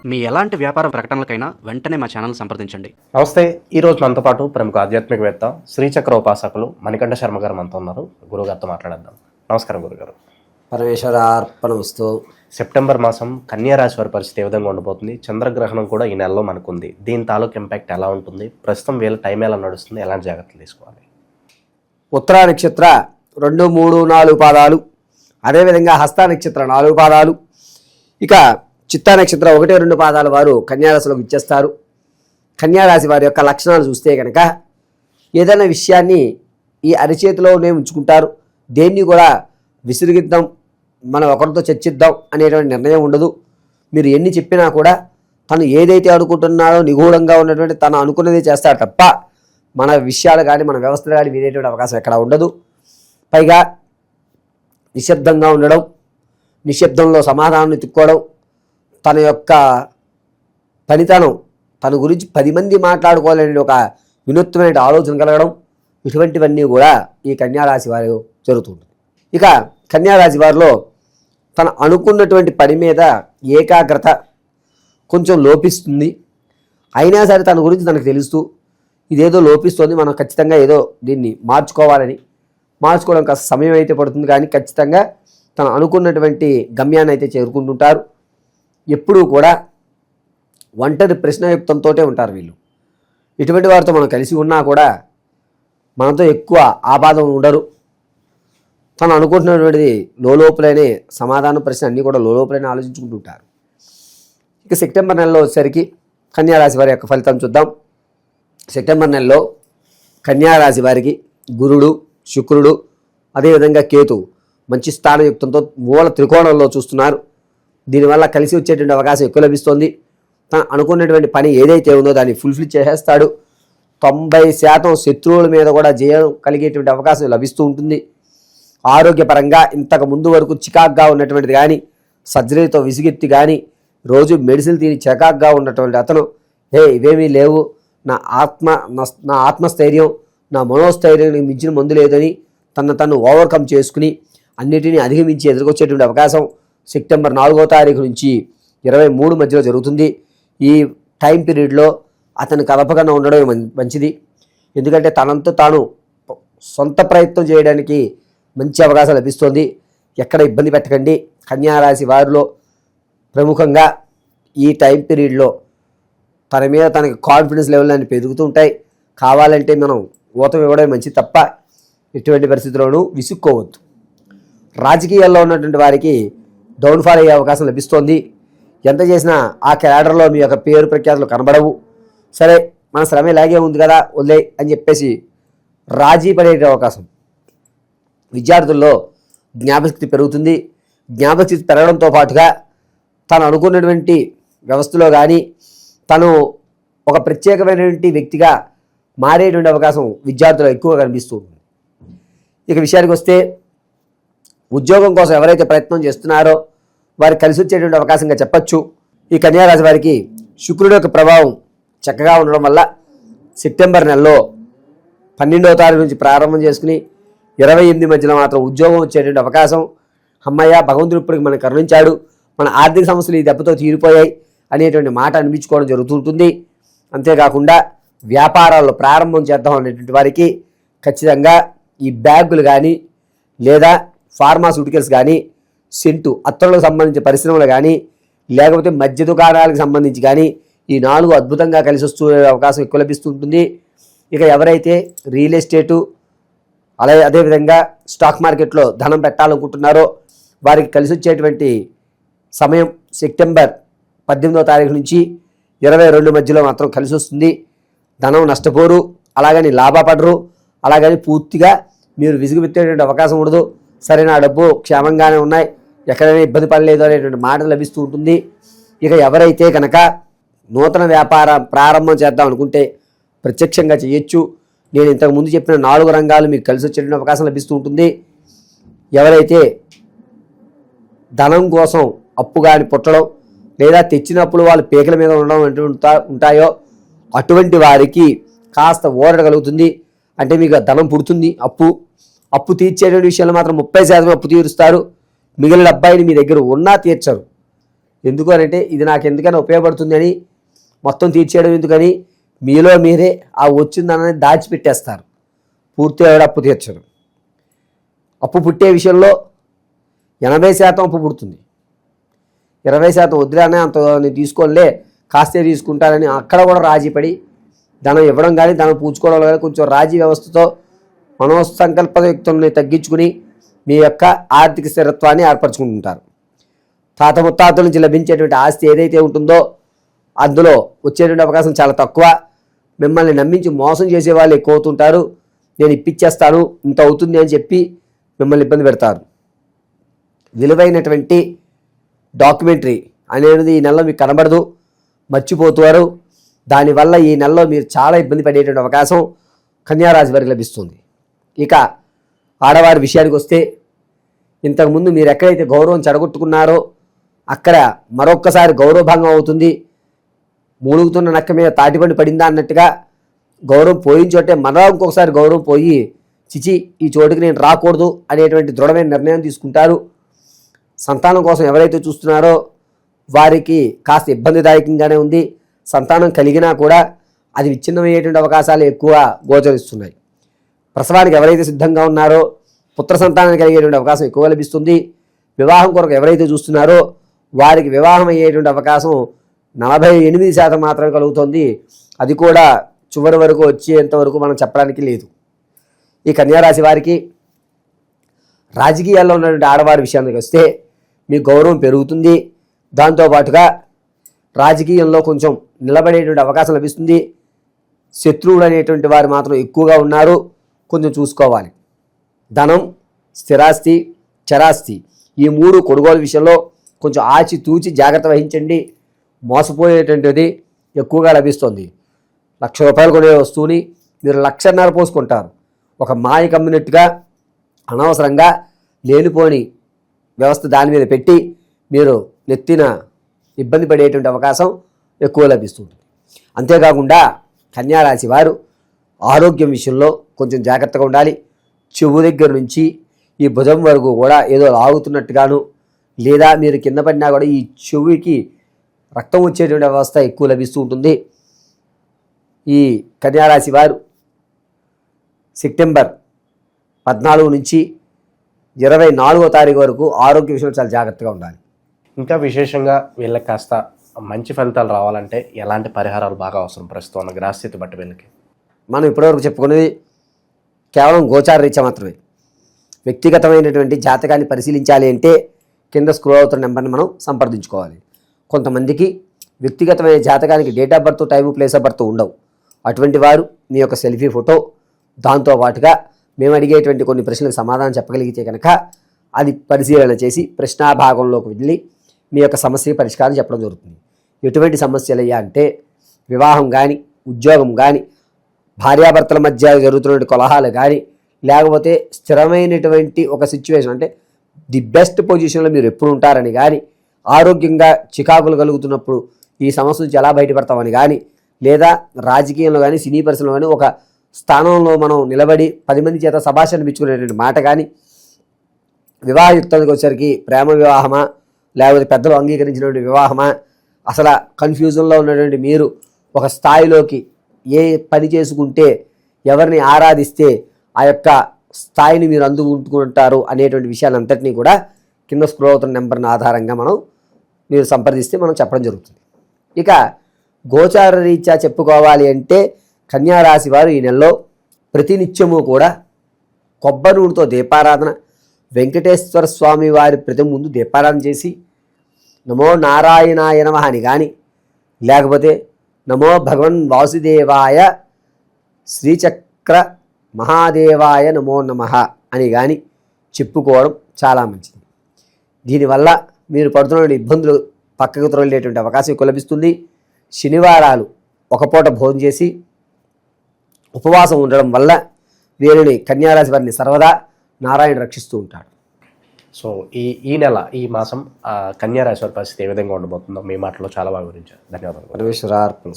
మీ ఎలాంటి వ్యాపార ప్రకటనలకైనా వెంటనే మా ఛానల్ సంప్రదించండి. నమస్తే. ఈరోజు మనతో పాటు ప్రముఖ ఆధ్యాత్మికవేత్త శ్రీచక్ర ఉపాసకులు మణికంఠ శర్మ గారు మనతో ఉన్నారు. గురుగారితో మాట్లాడేద్దాం. నమస్కారం గురుగారు. పరమేశ్వరార్పణమస్తు. సెప్టెంబర్ మాసం కన్యా రాశి వారి పరిస్థితి ఏ విధంగా ఉండబోతుంది? చంద్రగ్రహణం కూడా ఈ నెలలో మనకుంది. దీని తాలూకు ఇంపాక్ట్ ఎలా ఉంటుంది? ప్రస్తుతం వీళ్ళ టైం ఎలా నడుస్తుంది? ఎలాంటి జాగ్రత్తలు తీసుకోవాలి? ఉత్తరా నక్షత్ర 2, 3, 4 పాదాలు, అదేవిధంగా హస్త నక్షత్ర 4 పాదాలు, ఇక చిత్తా నక్షత్ర 1, 2 పాదాల వారు కన్యారాశిలోకి ఇచ్చేస్తారు. కన్యారాశి వారి యొక్క లక్షణాలు చూస్తే కనుక ఏదైనా విషయాన్ని ఈ అరిచేతిలోనే ఉంచుకుంటారు. దేన్ని కూడా విసిరిగిద్దాం, మనం ఒకరితో చర్చిద్దాం అనేటువంటి నిర్ణయం ఉండదు. మీరు ఎన్ని చెప్పినా కూడా తను ఏదైతే అనుకుంటున్నాడో నిగూఢంగా ఉన్నటువంటి తను అనుకున్నది చేస్తాడు తప్ప మన విషయాలు కానీ మన వ్యవస్థలు కానీ వినేటువంటి అవకాశం ఎక్కడ ఉండదు. పైగా నిశ్శబ్దంగా ఉండడం, నిశ్శబ్దంలో సమాధానం ఎత్తుక్కోవడం, తన యొక్క పనితనం తన గురించి 10 మంది మాట్లాడుకోవాలనే ఒక వినూత్నమైన ఆలోచన కలగడం, ఇటువంటివన్నీ కూడా ఈ కన్యారాశి వారు జరుగుతుంది. ఇక కన్యారాశి వారిలో తను అనుకున్నటువంటి పని మీద ఏకాగ్రత కొంచెం లోపిస్తుంది. అయినా సరే తన గురించి తనకు తెలుస్తూ ఇదేదో లోపిస్తుంది, మనం ఖచ్చితంగా ఏదో దీన్ని మార్చుకోవడం కాస్త సమయం అయితే పడుతుంది, కానీ ఖచ్చితంగా తను అనుకున్నటువంటి గమ్యాన్ని అయితే చేరుకుంటుంటారు. ఎప్పుడూ కూడా ఒంటరి ప్రశ్నయుక్తంతో ఉంటారు వీళ్ళు. ఇటువంటి వారితో మనం కలిసి ఉన్నా కూడా మనతో ఎక్కువ ఆపాదం ఉండరు. తను అనుకుంటున్నటువంటిది లోపలనే సమాధాన ప్రశ్న అన్నీ కూడా లోపలనే ఆలోచించుకుంటుంటారు. ఇక సెప్టెంబర్ నెలలో వచ్చేసరికి కన్యారాశి వారి యొక్క ఫలితం చూద్దాం. సెప్టెంబర్ నెలలో కన్యారాశి వారికి గురుడు, శుక్రుడు, అదేవిధంగా కేతు మంచి స్థానయుక్తంతో మూల త్రికోణంలో చూస్తున్నారు. దీనివల్ల కలిసి వచ్చేటువంటి అవకాశం ఎక్కువ లభిస్తుంది. తను అనుకున్నటువంటి పని ఏదైతే ఉందో దాన్ని ఫుల్ఫిల్ చేసేస్తాడు. 90% శత్రువుల మీద కూడా జయం కలిగేటువంటి అవకాశం లభిస్తూ ఉంటుంది. ఆరోగ్యపరంగా ఇంతకు ముందు వరకు చికాక్గా ఉన్నటువంటిది కానీ, సర్జరీతో విసిగెత్తి కానీ, రోజు మెడిసిన్ తిని చికాక్గా ఉన్నటువంటి అతను ఇవేమీ లేవు, నా ఆత్మస్థైర్యం, నా మనోస్థైర్యం మించిన మందు లేదని తను ఓవర్కమ్ చేసుకుని అన్నిటినీ అధిగమించి ఎదుర్కొచ్చేటువంటి అవకాశం సెప్టెంబర్ 4వ తారీఖు నుంచి 23 మధ్యలో జరుగుతుంది. ఈ టైం పీరియడ్లో అతను కదపకుండా ఉండడం మంచిది. ఎందుకంటే తనంతా తాను సొంత ప్రయత్నం చేయడానికి మంచి అవకాశం లభిస్తుంది. ఎక్కడ ఇబ్బంది పెట్టకండి. కన్యారాశి వారిలో ప్రముఖంగా ఈ టైం పీరియడ్లో తన మీద తనకి కాన్ఫిడెన్స్ లెవెల్ అన్ని పెరుగుతూ ఉంటాయి. కావాలంటే మనం ఊతం ఇవ్వడం మంచిది తప్ప ఎటువంటి పరిస్థితుల్లోనూ విసుక్కోవద్దు. రాజకీయాల్లో ఉన్నటువంటి వారికి డౌన్ఫాల్ అయ్యే అవకాశం లభిస్తోంది. ఎంత చేసినా ఆ క్యాడర్లో మీ యొక్క పేరు ప్రఖ్యాతులు కనబడవు. సరే మన శ్రమ ఇలాగే ఉంది కదా వదిలే అని చెప్పేసి రాజీ పడే అవకాశం. విద్యార్థుల్లో జ్ఞాపకశక్తి పెరుగుతుంది. జ్ఞాపకశక్తి పెరగడంతో పాటుగా తను అనుకున్నటువంటి వ్యవస్థలో కానీ తను ఒక ప్రత్యేకమైనటువంటి వ్యక్తిగా మారేటువంటి అవకాశం విద్యార్థులు ఎక్కువగా కనిపిస్తుంది. ఇక విషయానికి వస్తే ఉద్యోగం కోసం ఎవరైతే ప్రయత్నం చేస్తున్నారో వారికి కలిసి వచ్చేటువంటి అవకాశంగా చెప్పచ్చు. ఈ కన్యారాశి వారికి శుక్రుడి యొక్క ప్రభావం చక్కగా ఉండడం వల్ల సెప్టెంబర్ నెలలో 12వ తారీఖు నుంచి ప్రారంభం చేసుకుని 28 మధ్యలో మాత్రం ఉద్యోగం వచ్చేటువంటి అవకాశం. అమ్మయ్య, భగవంతుడు ఇప్పటికి మనకు కరుణించాడు, మన ఆర్థిక సమస్యలు ఈ దెబ్బతో తీరిపోయాయి అనేటువంటి మాట అనిపించుకోవడం జరుగుతుంటుంది. అంతేకాకుండా వ్యాపారాల్లో ప్రారంభం చేద్దాం అనేటువంటి వారికి ఖచ్చితంగా ఈ బ్యాగులు కానీ లేదా ఫార్మాస్యూటికల్స్ కానీ, సెంటు అత్తరులకు సంబంధించిన పరిశ్రమలు కానీ, లేకపోతే మద్య దుకాణాలకు సంబంధించి కానీ ఈ 4 అద్భుతంగా కలిసి వస్తూ అవకాశం ఎక్కువ లభిస్తుంటుంది. ఇక ఎవరైతే రియల్ ఎస్టేటు అదేవిధంగా స్టాక్ మార్కెట్లో ధనం పెట్టాలనుకుంటున్నారో వారికి కలిసి వచ్చేటువంటి సమయం సెప్టెంబర్ 18వ తారీఖు నుంచి 22 మధ్యలో మాత్రం కలిసి వస్తుంది. ధనం నష్టపోరు, అలాగని లాభపడరు, అలాగని పూర్తిగా మీరు విసుగు పెట్టేటువంటి అవకాశం ఉండదు. సరే నా డబ్బు క్షేమంగానే ఉన్నాయి, ఎక్కడైనా ఇబ్బంది పడలేదు అనేటువంటి మాట లభిస్తూ ఉంటుంది. ఇక ఎవరైతే కనుక నూతన వ్యాపారం ప్రారంభం చేద్దాం అనుకుంటే ప్రత్యక్షంగా చేయొచ్చు. నేను ఇంతకుముందు చెప్పిన 4 రంగాలు మీకు కలిసి వచ్చేటువంటి అవకాశం లభిస్తూ ఉంటుంది. ఎవరైతే ధనం కోసం అప్పు కానీ పుట్టడం లేదా తెచ్చినప్పుడు వాళ్ళు పీకల మీద ఉండడం ఉంటాయో అటువంటి వారికి కాస్త ఊరట కలుగుతుంది. అంటే మీకు ధనం పుడుతుంది. అప్పు తీర్చేటువంటి విషయంలో మాత్రం 30% అప్పు తీరుస్తారు. మిగిలిన అబ్బాయిని మీ దగ్గర ఉన్నా తీర్చరు. ఎందుకు అని అంటే ఇది నాకు ఎందుకని ఉపయోగపడుతుందని మొత్తం తీర్చేయడం ఎందుకని మీలో మీరే ఆ వచ్చిందనని దాచిపెట్టేస్తారు. పూర్తిగా ఎవడ అప్పు తీర్చరు. అప్పు పుట్టే విషయంలో 80% అప్పు పుడుతుంది. 20% వద్దురానే అంత నేను తీసుకోలే కాస్తే తీసుకుంటానని అక్కడ కూడా రాజీపడి ధనం ఇవ్వడం కానీ ధనం పూచుకోవడం కానీ కొంచెం రాజీ వ్యవస్థతో మనోసంకల్పయుక్తుల్ని తగ్గించుకుని మీ యొక్క ఆర్థిక స్థిరత్వాన్ని ఏర్పరచుకుంటుంటారు. తాత ముత్తాతల నుంచి లభించేటువంటి ఆస్తి ఏదైతే ఉంటుందో అందులో వచ్చేటువంటి అవకాశం చాలా తక్కువ. మిమ్మల్ని నమ్మించి మోసం చేసే వాళ్ళు ఎక్కువ అవుతుంటారు. నేను ఇప్పించేస్తాను ఇంత అవుతుంది అని చెప్పి మిమ్మల్ని ఇబ్బంది పెడతారు. విలువైనటువంటి డాక్యుమెంటరీ అనేది ఈ నెలలో మీకు కనబడదు, మర్చిపోతారు. దానివల్ల ఈ నెలలో మీరు చాలా ఇబ్బంది పడేటువంటి అవకాశం కన్యారాశి వారికి లభిస్తుంది. ఇక ఆడవారి విషయానికి వస్తే ఇంతకుముందు మీరు ఎక్కడైతే గౌరవం చెడగొట్టుకున్నారో అక్కడ మరొక్కసారి గౌరవభంగం అవుతుంది. మూలుగుతున్న నక్క మీద తాటిపండు పడిందా అన్నట్టుగా గౌరవం పోయిన చోటే మరో ఇంకొకసారి గౌరవం పోయి చిచి ఈ చోటుకి నేను రాకూడదు అనేటువంటి దృఢమైన నిర్ణయం తీసుకుంటారు. సంతానం కోసం ఎవరైతే చూస్తున్నారో వారికి కాస్త ఇబ్బందిదాయకంగానే ఉంది. సంతానం కలిగినా కూడా అది విచ్ఛిన్నమయ్యేటువంటి అవకాశాలు ఎక్కువ గోచరిస్తున్నాయి. ప్రసవానికి ఎవరైతే సిద్ధంగా ఉన్నారో పుత్ర సంతానం కలిగేటువంటి అవకాశం ఎక్కువ లభిస్తుంది. వివాహం కొరకు ఎవరైతే చూస్తున్నారో వారికి వివాహం అయ్యేటువంటి అవకాశం 48% మాత్రమే కలుగుతుంది. అది కూడా చివరి వరకు వచ్చేంత వరకు మనం చెప్పడానికి లేదు. ఈ కన్యారాశి వారికి రాజకీయాల్లో ఉన్నటువంటి ఆడవారి విషయానికి వస్తే మీ గౌరవం పెరుగుతుంది. దాంతోపాటుగా రాజకీయంలో కొంచెం నిలబడేటువంటి అవకాశం లభిస్తుంది. శత్రువులు అనేటువంటి వారు మాత్రం ఎక్కువగా ఉన్నారు, కొంచెం చూసుకోవాలి. ధనం, స్థిరాస్తి, చరాస్తి ఈ 3 కొనుగోలు విషయంలో కొంచెం ఆచితూచి జాగ్రత్త వహించండి. మోసపోయేటువంటిది ఎక్కువగా లభిస్తుంది. ₹1,00,000 కొనే వస్తువుని మీరు 1,50,000 పోసుకుంటారు. ఒక మాయ కమ్మినట్టుగా అనవసరంగా లేనిపోని వ్యవస్థ దాని మీద పెట్టి మీరు నెత్తిన ఇబ్బంది పడేటువంటి అవకాశం ఎక్కువ లభిస్తుంది. అంతేకాకుండా కన్యారాశి వారు ఆరోగ్యం విషయంలో కొంచెం జాగ్రత్తగా ఉండాలి. చెవు దగ్గర నుంచి ఈ భుజం వరకు కూడా ఏదో లాగుతున్నట్టుగాను లేదా మీరు కింద పడినా కూడా ఈ చెవికి రక్తం వచ్చేటువంటి వ్యవస్థ ఎక్కువ లభిస్తూ ఉంటుంది. ఈ కన్యారాశి వారు సెప్టెంబర్ 14 నుంచి 24వ తారీఖు వరకు ఆరోగ్య విషయంలో చాలా జాగ్రత్తగా ఉండాలి. ఇంకా విశేషంగా వీళ్ళకి కాస్త మంచి ఫలితాలు రావాలంటే ఎలాంటి పరిహారాలు బాగా అవసరం ప్రస్తుతం ఉన్న గ్రహస్థితి బట్టి వీళ్ళకి? మనం ఇప్పటివరకు చెప్పుకునేది కేవలం గోచార రీత్యా మాత్రమే. వ్యక్తిగతమైనటువంటి జాతకాన్ని పరిశీలించాలి అంటే కింద స్క్రోల్ అవుతున్న నెంబర్ని మనం సంప్రదించుకోవాలి. కొంతమందికి వ్యక్తిగతమైన జాతకానికి date of birth, time, place of birth ఉండవు. అటువంటి వారు మీ యొక్క సెల్ఫీ ఫోటో, దాంతోపాటుగా మేము అడిగేటువంటి కొన్ని ప్రశ్నలకు సమాధానం చెప్పగలిగితే కనుక అది పరిశీలన చేసి ప్రశ్నాభాగంలోకి వెళ్ళి మీ యొక్క సమస్యకి పరిష్కారం చెప్పడం జరుగుతుంది. ఎటువంటి సమస్యలు అయ్యా అంటే వివాహం కానీ, ఉద్యోగం కానీ, భార్యాభర్తల మధ్య జరుగుతున్న కొలహాలు కానీ, లేకపోతే స్థిరమైనటువంటి ఒక సిచ్యువేషన్ అంటే ది బెస్ట్ పొజిషన్లో మీరు ఎప్పుడు ఉంటారని కానీ, ఆరోగ్యంగా చికాకులు కలుగుతున్నప్పుడు ఈ సమస్య నుంచి ఎలా బయటపడతామని కానీ, లేదా రాజకీయంలో కానీ, సినీ పరిశ్రమలో కానీ ఒక స్థానంలో మనం నిలబడి 10 మంది చేత శభాష్ అనిపించుకునేటువంటి మాట కానీ, వివాహయుక్తానికి వచ్చేసరికి ప్రేమ వివాహమా లేకపోతే పెద్దలు అంగీకరించినటువంటి వివాహమా, అసలు కన్ఫ్యూజన్లో ఉన్నటువంటి మీరు ఒక స్థాయిలోకి ఏ పని చేసుకుంటే ఎవరిని ఆరాధిస్తే ఆ యొక్క స్థాయిని మీరు అందుకుంటారు అనేటువంటి విషయాలంతటినీ కూడా కింద స్క్రోల్ అవుతున్న నెంబర్ని ఆధారంగా మీరు సంప్రదిస్తే మనం చెప్పడం జరుగుతుంది. ఇక గోచార రీత్యా చెప్పుకోవాలి అంటే కన్యారాశి వారు ఈ నెలలో ప్రతినిత్యము కూడా కొబ్బరి నూనెతో దీపారాధన, వెంకటేశ్వర స్వామి వారి ప్రతి ముందు దీపారాధన చేసి నమో నారాయణాయ నమః అని కానీ, లేకపోతే నమో భగవన్ వాసుదేవాయ శ్రీచక్ర మహాదేవాయ నమో నమః అని కానీ చెప్పుకోవడం చాలా మంచిది. దీనివల్ల మీరు పడుతున్న ఇబ్బందులు పక్కకు త్రొలేటువంటి అవకాశం ఎక్కువ లభిస్తుంది. శనివారాలు ఒక పూట భోజనం చేసి ఉపవాసం ఉండడం వల్ల వీరిని కన్యారాశి వారిని సర్వదా నారాయణ రక్షిస్తూ ఉంటాడు. సో ఈ నెల ఈ మాసం కన్యారాశి వారి పరిస్థితి ఏ విధంగా ఉండబోతుందో మీ మాటలో చాలా బాగా వివరించారు. ధన్యవాదాలు. పరమేశ్వరార్పణ.